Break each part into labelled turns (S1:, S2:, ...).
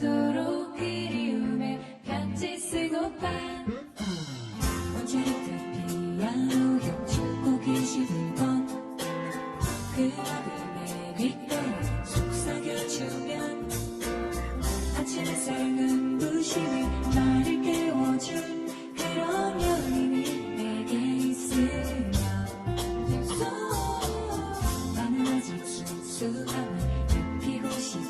S1: 밤새도록 그리움에 편지 쓰고파 언제부터 피아노 겹치고 계시던 그 녹음에 귓가에 속삭여주면 아침 햇살 눈부심이 나를 깨워준 그런 연인이 내게 있으면 나는 아직 순수함을 느끼고 싶어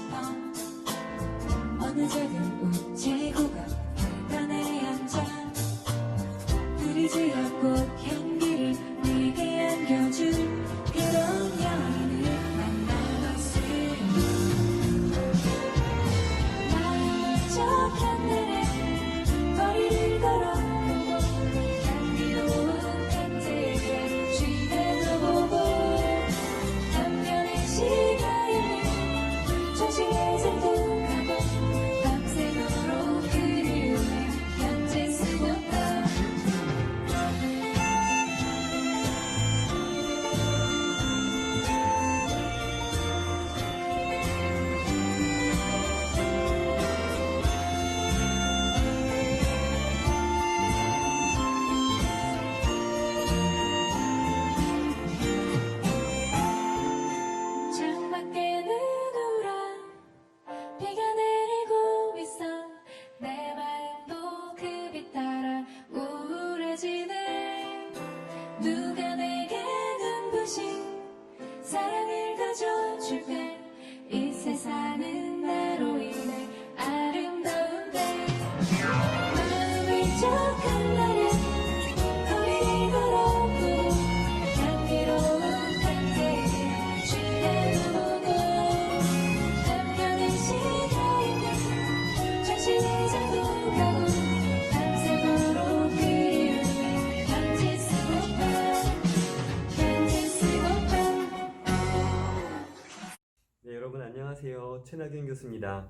S1: 어느 작은 우체국앞 계단에 앉아 프리즈와 꽃 향기를 내게 안겨준 그런 연인을 만나봤으니 만족한 날에 거리를 걸어보고 향기로운 칵테일에 취해도 보고 한편의 시간이 정신을 생각하고 밤새도록 그리움에 편지 쓰고파 창밖에 눈오라 비가 내리고 있어 내 마음도 그 빛 따라 우울해지네 누가 내게 눈부신 사랑을 가져줄까 이 세상은 나로 인해 아름다운데 마음을 쩍한 날에 거리를 걸어보고 향기로운 칵테일에 취해도 보고 한편의 시간이 정신이 작동하고 밤새도록 그리움에 편지 쓰고파 편지 쓰고파
S2: 네, 여러분 안녕하세요. 최낙윤 교수입니다.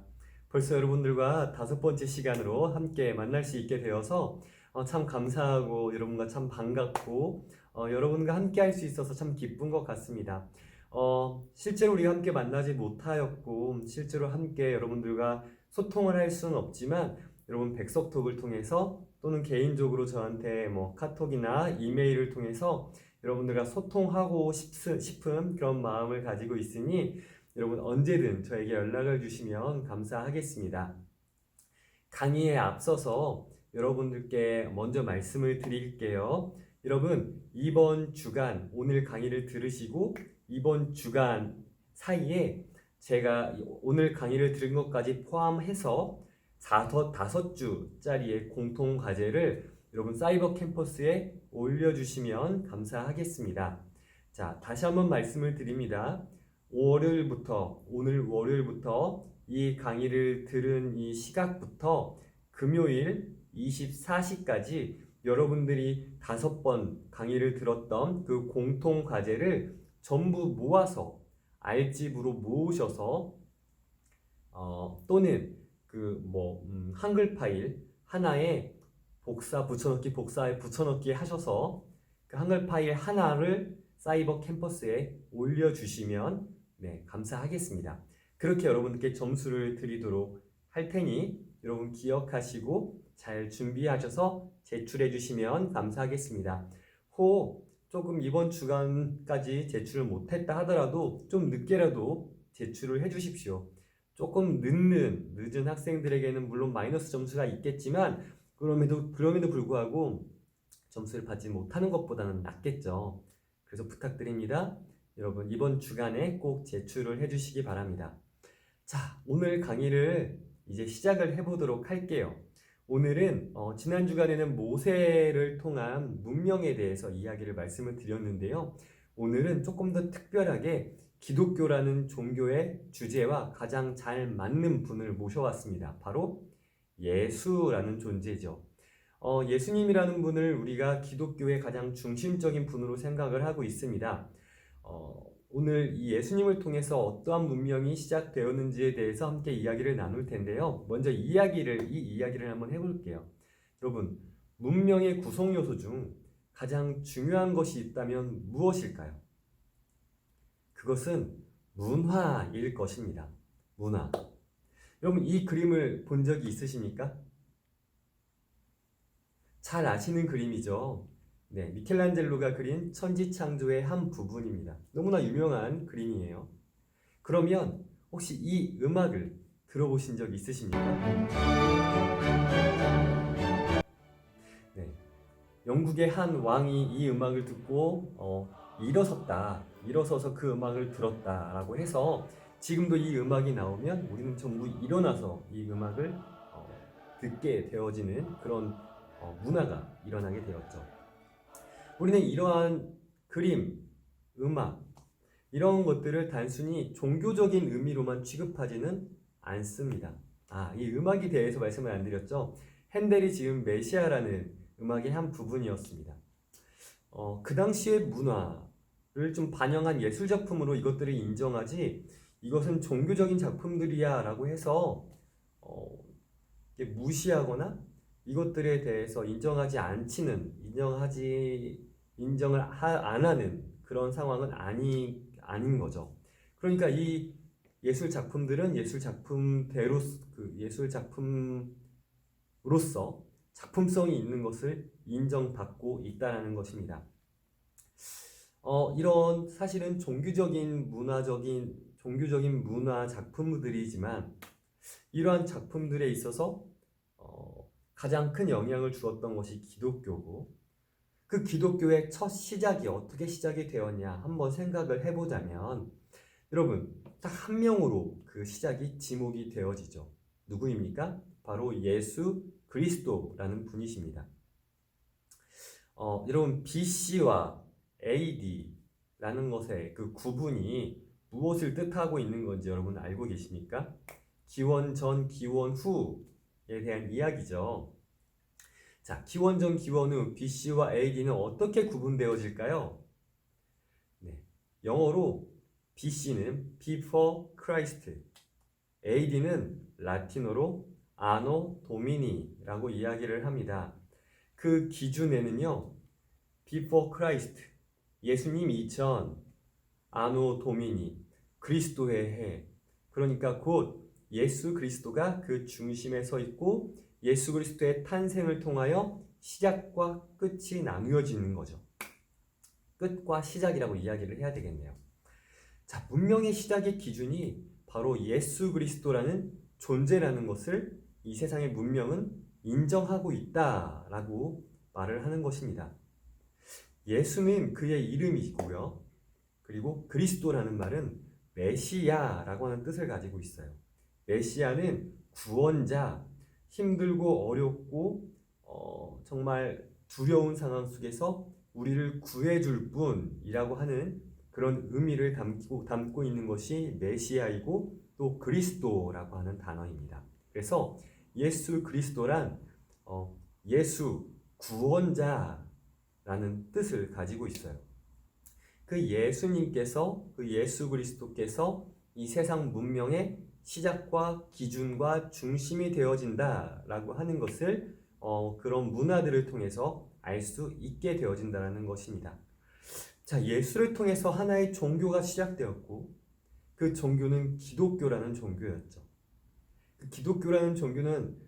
S2: 벌써 여러분들과 5번째 시간으로 함께 만날 수 있게 되어서 참 감사하고 여러분과 참 반갑고 여러분과 함께 할 수 있어서 참 기쁜 것 같습니다. 실제로 우리가 함께 만나지 못하였고 실제로 함께 여러분들과 소통을 할 수는 없지만 여러분 백석톡을 통해서 또는 개인적으로 저한테 카톡이나 이메일을 통해서 여러분들과 소통하고 싶은 그런 마음을 가지고 있으니 여러분 언제든 저에게 연락을 주시면 감사하겠습니다. 강의에 앞서서 여러분들께 먼저 말씀을 드릴게요. 여러분 이번 주간 오늘 강의를 들으시고 이번 주간 사이에 제가 오늘 강의를 들은 것까지 포함해서 5주짜리의 공통 과제를 여러분 사이버 캠퍼스에 올려주시면 감사하겠습니다. 자, 다시 한번 말씀을 드립니다. 오늘 월요일부터 이 강의를 들은 이 시각부터 금요일 24시까지 여러분들이 5번 강의를 들었던 그 공통 과제를 전부 모아서 알집으로 모으셔서 또는 한글 파일 하나에 복사에 붙여넣기 하셔서 그 한글 파일 하나를 사이버 캠퍼스에 올려주시면 감사하겠습니다. 그렇게 여러분께 점수를 드리도록 할 테니 여러분 기억하시고 잘 준비하셔서 제출해 주시면 감사하겠습니다. 혹 조금 이번 주간까지 제출을 못했다 하더라도 좀 늦게라도 제출을 해 주십시오. 조금 늦은 학생들에게는 물론 마이너스 점수가 있겠지만 그럼에도 불구하고 점수를 받지 못하는 것보다는 낫겠죠. 그래서 부탁드립니다. 여러분 이번 주간에 꼭 제출을 해주시기 바랍니다. 자, 오늘 강의를 이제 시작을 해보도록 할게요. 오늘은 지난 주간에는 모세를 통한 문명에 대해서 말씀을 드렸는데요. 오늘은 조금 더 특별하게 기독교라는 종교의 주제와 가장 잘 맞는 분을 모셔왔습니다. 바로 예수라는 존재죠. 예수님이라는 분을 우리가 기독교의 가장 중심적인 분으로 생각을 하고 있습니다. 오늘 이 예수님을 통해서 어떠한 문명이 시작되었는지에 대해서 함께 이야기를 나눌 텐데요. 먼저 이 이야기를 한번 해볼게요. 여러분, 문명의 구성 요소 중 가장 중요한 것이 있다면 무엇일까요? 그것은 문화일 것입니다. 문화. 여러분 이 그림을 본 적이 있으십니까? 잘 아시는 그림이죠. 네, 미켈란젤로가 그린 천지창조의 한 부분입니다. 너무나 유명한 그림이에요. 그러면 혹시 이 음악을 들어보신 적 있으십니까? 네, 영국의 한 왕이 이 음악을 듣고 일어서서 그 음악을 들었다라고 해서 지금도 이 음악이 나오면 우리는 전부 일어나서 이 음악을 듣게 되어지는 그런 문화가 일어나게 되었죠. 우리는 이러한 그림, 음악 이런 것들을 단순히 종교적인 의미로만 취급하지는 않습니다. 이 음악에 대해서 말씀을 안 드렸죠. 핸델이 지은 메시아라는 음악의 한 부분이었습니다. 그 당시의 문화를 좀 반영한 예술 작품으로 이것들을 인정하지 이것은 종교적인 작품들이야 라고 해서 무시하거나 이것들에 대해서 인정을 안 하는 그런 상황은 아닌 거죠. 그러니까 이 예술 작품들은 예술 작품으로서 작품성이 있는 것을 인정받고 있다는 것입니다. 이런 사실은 종교적인 문화 작품들이지만 이러한 작품들에 있어서 가장 큰 영향을 주었던 것이 기독교고 그 기독교의 첫 시작이 어떻게 시작이 되었냐 한번 생각을 해보자면 여러분 딱 한 명으로 그 시작이 지목이 되어지죠. 누구입니까? 바로 예수 그리스도라는 분이십니다. 여러분 BC와 AD라는 것의 그 구분이 무엇을 뜻하고 있는 건지 여러분 알고 계십니까? 기원 전, 기원 후에 대한 이야기죠. 자, 기원 전, 기원 후 BC와 AD는 어떻게 구분되어질까요? 네, 영어로 BC는 Before Christ, AD는 라틴어로 Anno Domini라고 이야기를 합니다. 그 기준에는요, Before Christ, 예수님 2000, Anno Domini, 그리스도의 해, 그러니까 곧 예수 그리스도가 그 중심에 서 있고 예수 그리스도의 탄생을 통하여 시작과 끝이 나누어지는 거죠. 끝과 시작이라고 이야기를 해야 되겠네요. 자, 문명의 시작의 기준이 바로 예수 그리스도라는 존재라는 것을 이 세상의 문명은 인정하고 있다라고 말을 하는 것입니다. 예수는 그의 이름이고요. 그리고 그리스도라는 말은 메시아라고 하는 뜻을 가지고 있어요. 메시아는 구원자, 힘들고 어렵고 정말 두려운 상황 속에서 우리를 구해줄 분이라고 하는 그런 의미를 담고 있는 것이 메시아이고 또 그리스도라고 하는 단어입니다. 그래서 예수 그리스도란 예수 구원자라는 뜻을 가지고 있어요. 그 예수님께서 그 예수 그리스도께서 이 세상 문명의 시작과 기준과 중심이 되어진다라고 하는 것을 그런 문화들을 통해서 알 수 있게 되어진다는 것입니다. 자, 예수를 통해서 하나의 종교가 시작되었고 그 종교는 기독교라는 종교였죠. 그 기독교라는 종교는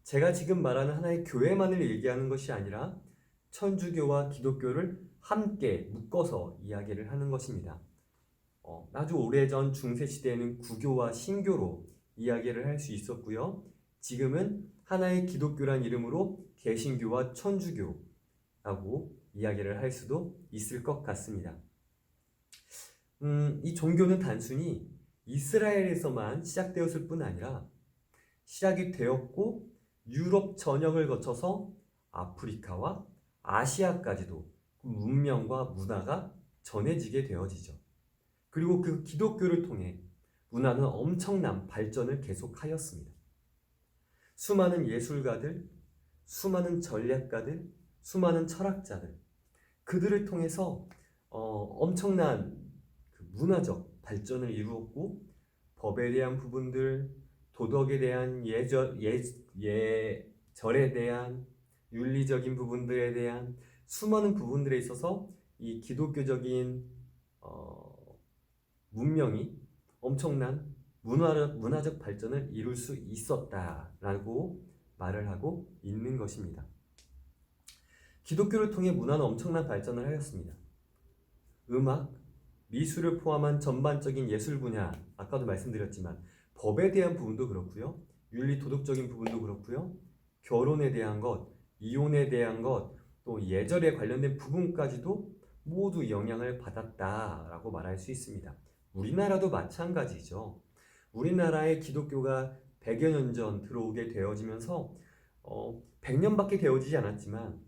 S2: 제가 지금 말하는 하나의 교회만을 얘기하는 것이 아니라 천주교와 기독교를 함께 묶어서 이야기를 하는 것입니다. 아주 오래전 중세시대에는 구교와 신교로 이야기를 할 수 있었고요. 지금은 하나의 기독교란 이름으로 개신교와 천주교라고 이야기를 할 수도 있을 것 같습니다. 이 종교는 단순히 이스라엘에서만 시작되었을 뿐 아니라 시작이 되었고 유럽 전역을 거쳐서 아프리카와 아시아까지도 문명과 문화가 전해지게 되어지죠. 그리고 그 기독교를 통해 문화는 엄청난 발전을 계속하였습니다. 수많은 예술가들, 수많은 전략가들, 수많은 철학자들, 그들을 통해서 엄청난 그 문화적 발전을 이루었고 법에 대한 부분들, 도덕에 대한 예절에 대한 윤리적인 부분들에 대한 수많은 부분들에 있어서 이 기독교적인 문명이 엄청난 문화적 발전을 이룰 수 있었다라고 말을 하고 있는 것입니다. 기독교를 통해 문화는 엄청난 발전을 하였습니다. 음악, 미술을 포함한 전반적인 예술 분야, 아까도 말씀드렸지만 법에 대한 부분도 그렇고요. 윤리 도덕적인 부분도 그렇고요. 결혼에 대한 것, 이혼에 대한 것, 또 예절에 관련된 부분까지도 모두 영향을 받았다라고 말할 수 있습니다. 우리나라도 마찬가지죠. 우리나라에 기독교가 100여 년 전 들어오게 되어지면서 100년밖에 되어지지 않았지만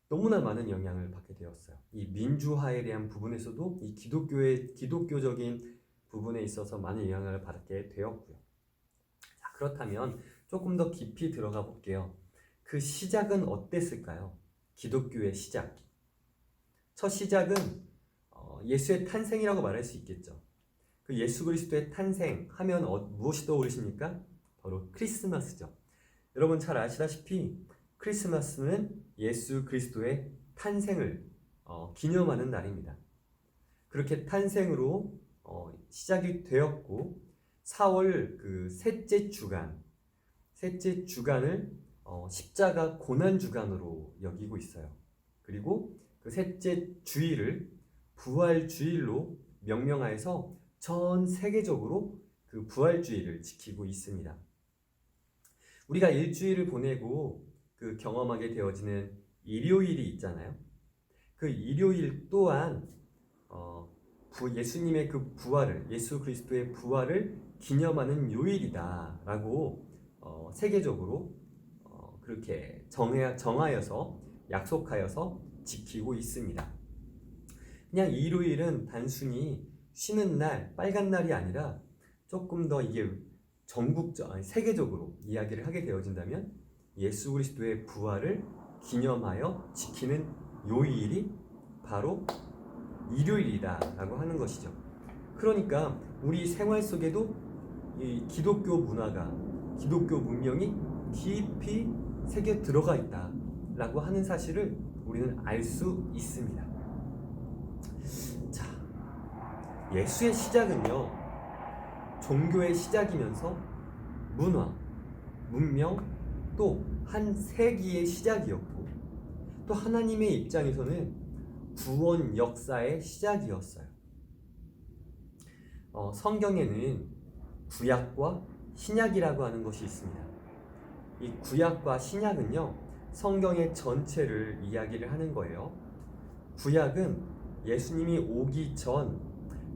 S2: 너무나 많은 영향을 받게 되었어요. 이 민주화에 대한 부분에서도 이 기독교적인 부분에 있어서 많은 영향을 받게 되었고요. 자, 그렇다면 조금 더 깊이 들어가 볼게요. 그 시작은 어땠을까요? 기독교의 시작. 첫 시작은 예수의 탄생이라고 말할 수 있겠죠. 그 예수 그리스도의 탄생하면 무엇이 떠오르십니까? 바로 크리스마스죠. 여러분 잘 아시다시피 크리스마스는 예수 그리스도의 탄생을 기념하는 날입니다. 그렇게 탄생으로 시작이 되었고 4월 그 셋째 주간을 십자가 고난 주간으로 여기고 있어요. 그리고 그 셋째 주일을 부활 주일로 명명하여서 전 세계적으로 그 부활 주일을 지키고 있습니다. 우리가 일주일을 보내고 그 경험하게 되어지는 일요일이 있잖아요. 그 일요일 또한 예수님의 그 부활을, 예수 그리스도의 부활을 기념하는 요일이다라고 세계적으로 그렇게 정하여서 약속하여서 지키고 있습니다. 그냥 일요일은 단순히 쉬는 날, 빨간 날이 아니라 조금 더 이게 세계적으로 이야기를 하게 되어진다면 예수 그리스도의 부활을 기념하여 지키는 요일이 바로 일요일이다라고 하는 것이죠. 그러니까 우리 생활 속에도 이 기독교 문화가, 기독교 문명이 깊이 새겨 들어가 있다라고 하는 사실을 우리는 알 수 있습니다. 자, 예수의 시작은요, 종교의 시작이면서 문화, 문명, 또 한 세기의 시작이었고, 또 하나님의 입장에서는 구원 역사의 시작이었어요. 성경에는 구약과 신약이라고 하는 것이 있습니다. 이 구약과 신약은요, 성경의 전체를 이야기를 하는 거예요. 구약은 예수님이 오기 전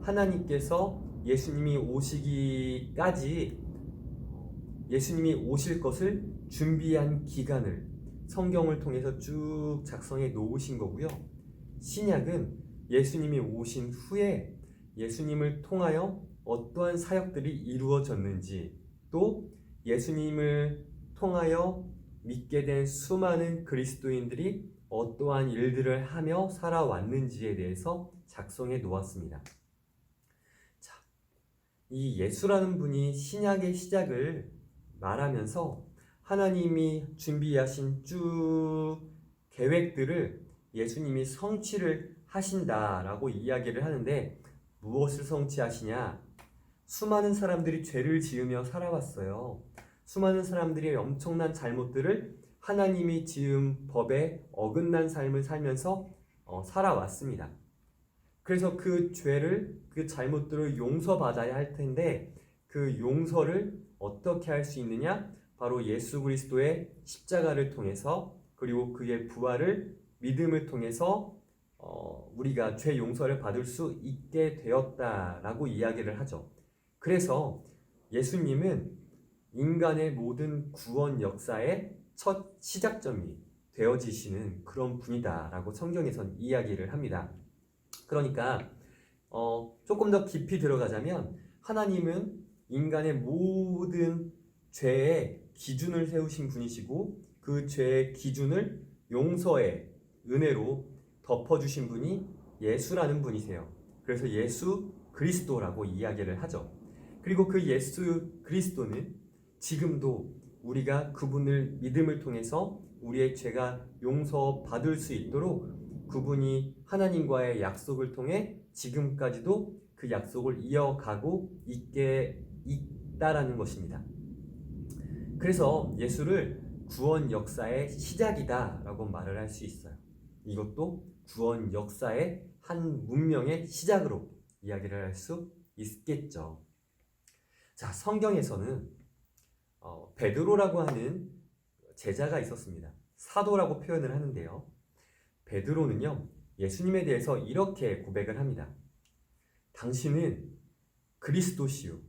S2: 하나님께서 예수님이 오시기까지 예수님이 오실 것을 준비한 기간을 성경을 통해서 쭉 작성해 놓으신 거고요. 신약은 예수님이 오신 후에 예수님을 통하여 어떠한 사역들이 이루어졌는지, 또 예수님을 통하여 믿게 된 수많은 그리스도인들이 어떠한 일들을 하며 살아왔는지에 대해서 작성해 놓았습니다. 자, 이 예수라는 분이 신약의 시작을 말하면서 하나님이 준비하신 쭉 계획들을 예수님이 성취를 하신다라고 이야기를 하는데, 무엇을 성취하시냐? 수많은 사람들이 죄를 지으며 살아왔어요. 수많은 사람들이 엄청난 잘못들을 하나님이 지은 법에 어긋난 삶을 살면서 살아왔습니다. 그래서 그 죄를, 그 잘못들을 용서받아야 할 텐데, 그 용서를 어떻게 할 수 있느냐? 바로 예수 그리스도의 십자가를 통해서, 그리고 그의 부활을 믿음을 통해서 우리가 죄 용서를 받을 수 있게 되었다라고 이야기를 하죠. 그래서 예수님은 인간의 모든 구원 역사의 첫 시작점이 되어지시는 그런 분이다라고 성경에선 이야기를 합니다. 그러니까 조금 더 깊이 들어가자면, 하나님은 인간의 모든 죄의 기준을 세우신 분이시고, 그 죄의 기준을 용서의 은혜로 덮어주신 분이 예수라는 분이세요. 그래서 예수 그리스도라고 이야기를 하죠. 그리고 그 예수 그리스도는 지금도 우리가 그분을 믿음을 통해서 우리의 죄가 용서받을 수 있도록 그분이 하나님과의 약속을 통해 지금까지도 그 약속을 이어가고 있게 있다라는 것입니다. 그래서 예수를 구원 역사의 시작이다라고 말을 할 수 있어요. 이것도 구원 역사의 한 문명의 시작으로 이야기를 할 수 있겠죠. 자, 성경에서는 베드로라고 하는 제자가 있었습니다. 사도라고 표현을 하는데요. 베드로는요, 예수님에 대해서 이렇게 고백을 합니다. 당신은 그리스도시요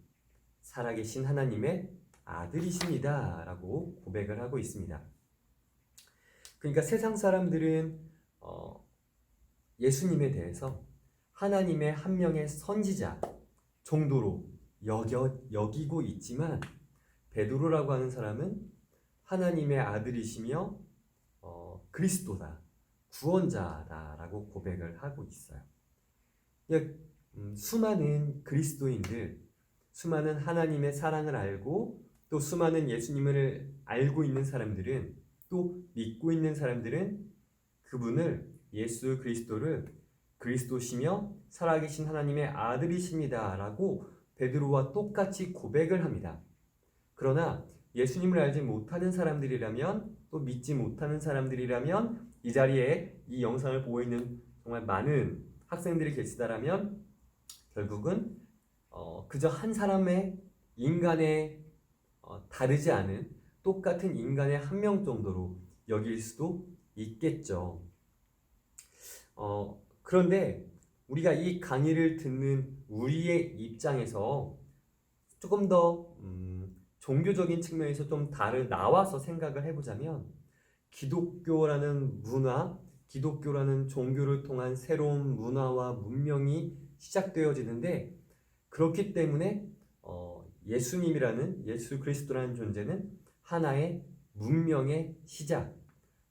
S2: 살아계신 하나님의 아들이십니다 라고 고백을 하고 있습니다. 그러니까 세상 사람들은 예수님에 대해서 하나님의 한 명의 선지자 정도로 여기고 있지만 베드로라고 하는 사람은 하나님의 아들이시며 그리스도다, 구원자다라고 고백을 하고 있어요. 수많은 그리스도인들, 수많은 하나님의 사랑을 알고 또 수많은 예수님을 알고 있는 사람들은, 또 믿고 있는 사람들은 그분을, 예수 그리스도를 그리스도시며 살아계신 하나님의 아들이십니다 라고 베드로와 똑같이 고백을 합니다. 그러나 예수님을 알지 못하는 사람들이라면, 또 믿지 못하는 사람들이라면, 이 자리에 이 영상을 보고 있는 정말 많은 학생들이 계시다라면 결국은 그저 한 사람의 인간의 다르지 않은 똑같은 인간의 한 명 정도로 여길 수도 있겠죠. 그런데 우리가 이 강의를 듣는 우리의 입장에서 조금 더 종교적인 측면에서 좀 나와서 생각을 해보자면, 기독교라는 문화, 기독교라는 종교를 통한 새로운 문화와 문명이 시작되어지는데, 그렇기 때문에 예수님이라는, 예수 그리스도라는 존재는 하나의 문명의 시작,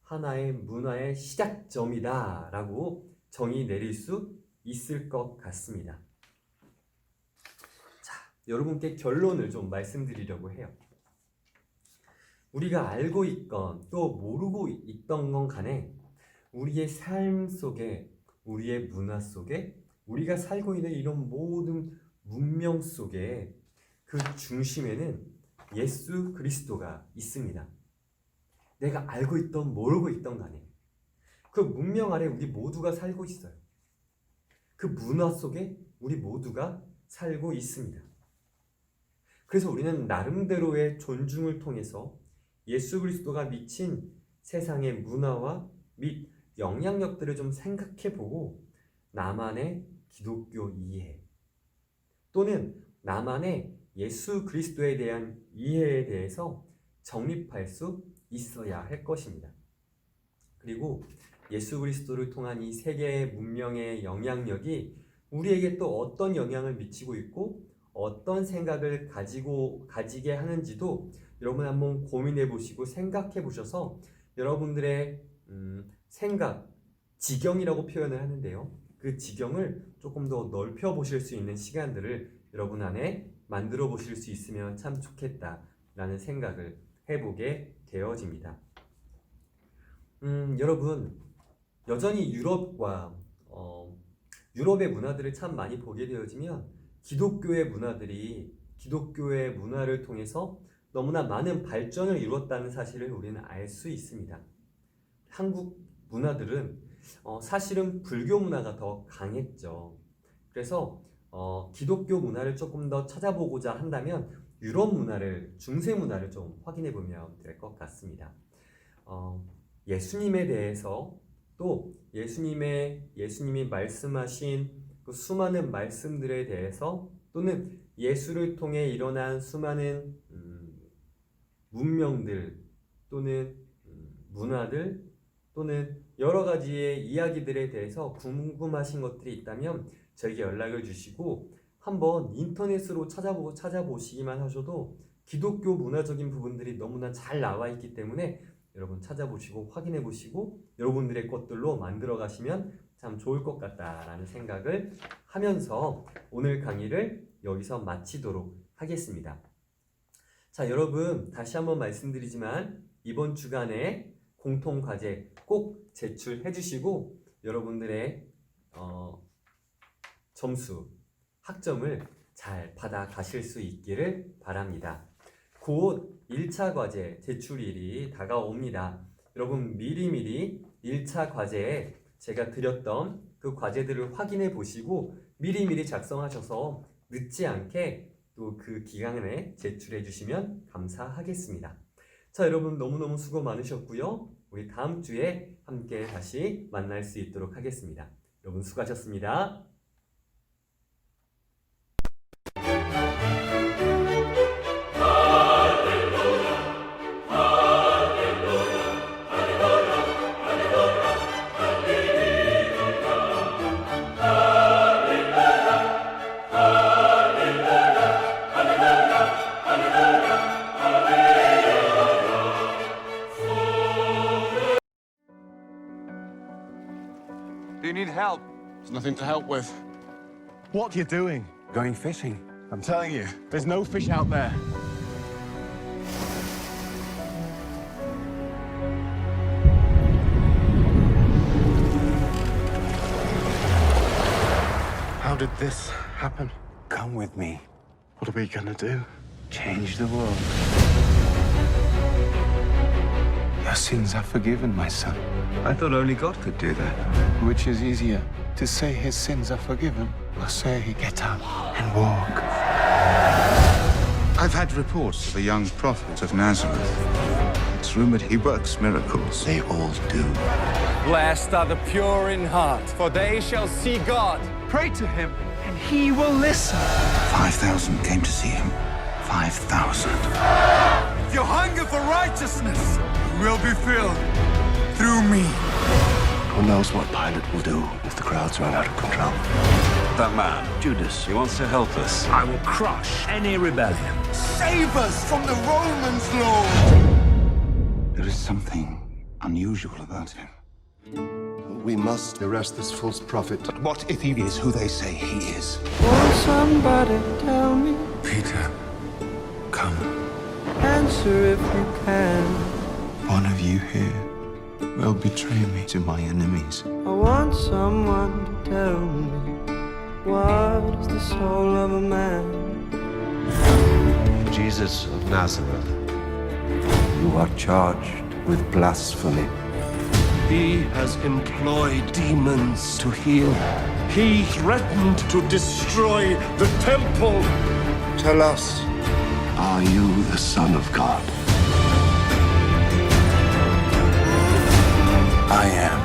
S2: 하나의 문화의 시작점이다 라고 정의 내릴 수 있을 것 같습니다. 자, 여러분께 결론을 좀 말씀드리려고 해요. 우리가 알고 있건 또 모르고 있던 건 간에 우리의 삶 속에, 우리의 문화 속에, 우리가 살고 있는 이런 모든 문명 속에 그 중심에는 예수 그리스도가 있습니다. 내가 알고 있던 모르고 있던 간에 그 문명 아래 우리 모두가 살고 있어요. 그 문화 속에 우리 모두가 살고 있습니다. 그래서 우리는 나름대로의 존중을 통해서 예수 그리스도가 미친 세상의 문화와 및 영향력들을 좀 생각해보고 나만의 기독교 이해 또는 나만의 예수 그리스도에 대한 이해에 대해서 정립할 수 있어야 할 것입니다. 그리고 예수 그리스도를 통한 이 세계의 문명의 영향력이 우리에게 또 어떤 영향을 미치고 있고 어떤 생각을 가지게 하는지도 여러분 한번 고민해 보시고 생각해 보셔서 여러분들의 생각, 지경이라고 표현을 하는데요. 그 지경을 조금 더 넓혀 보실 수 있는 시간들을 여러분 안에 만들어 보실 수 있으면 참 좋겠다라는 생각을 해보게 되어집니다. 여러분, 여전히 유럽의 문화들을 참 많이 보게 되어지면 기독교의 문화를 통해서 너무나 많은 발전을 이루었다는 사실을 우리는 알 수 있습니다. 한국 문화들은 사실은 불교 문화가 더 강했죠. 그래서 기독교 문화를 조금 더 찾아보고자 한다면 유럽 문화를, 중세 문화를 좀 확인해 보면 될 것 같습니다. 예수님에 대해서 또 예수님이 말씀하신 그 수많은 말씀들에 대해서 또는 예수를 통해 일어난 수많은 문명들 또는 문화들 또는 여러 가지의 이야기들에 대해서 궁금하신 것들이 있다면 저에게 연락을 주시고 한번 인터넷으로 찾아보시기만 하셔도 기독교 문화적인 부분들이 너무나 잘 나와 있기 때문에 여러분 찾아보시고 확인해 보시고 여러분들의 것들로 만들어 가시면 참 좋을 것 같다라는 생각을 하면서 오늘 강의를 여기서 마치도록 하겠습니다. 자, 여러분 다시 한번 말씀드리지만 이번 주간에 공통 과제 꼭 제출해 주시고 여러분들의 점수, 학점을 잘 받아 가실 수 있기를 바랍니다. 곧 1차 과제 제출일이 다가옵니다. 여러분 미리미리 1차 과제에 제가 드렸던 그 과제들을 확인해 보시고 미리미리 작성하셔서 늦지 않게 또 그 기간에 제출해 주시면 감사하겠습니다. 자, 여러분 너무너무 수고 많으셨고요. 우리 다음 주에 함께 다시 만날 수 있도록 하겠습니다. 여러분 수고하셨습니다.
S3: Do you need help?
S4: There's nothing to help with.
S5: What are you doing?
S4: Going fishing.
S5: I'm telling you, there's no fish out there. How did this happen?
S4: Come with me.
S5: What are we gonna do?
S4: Change the world. Your sins are forgiven, my son.
S3: I thought only God could do that.
S4: Which is easier, to say his sins are forgiven, or say get up and walk?
S6: I've had reports of a young prophet of Nazareth. It's rumored he works miracles.
S5: They all do.
S7: Blessed are the pure in heart, for they shall see God.
S5: Pray to him, and he will listen.
S6: 5,000 came to see him. 5,000.
S7: Your hunger for righteousness will be filled through me.
S5: Who knows what Pilate will do if the crowds run out of control?
S3: That man, Judas, he wants to help us. I will crush any rebellion.
S6: Save us from the Romans, Lord! There is something unusual about him.
S8: We must arrest this false prophet.
S6: But what if he is who they say he is?
S9: Won't somebody tell me?
S6: Peter, come.
S9: Answer if you can.
S4: One of you here will betray me to my enemies.
S9: I want someone to tell me what is the soul of a man.
S8: Jesus of Nazareth, you are charged with blasphemy.
S5: He has employed demons to heal. He threatened to destroy the temple.
S8: Tell us, are you the Son of God?
S4: I am.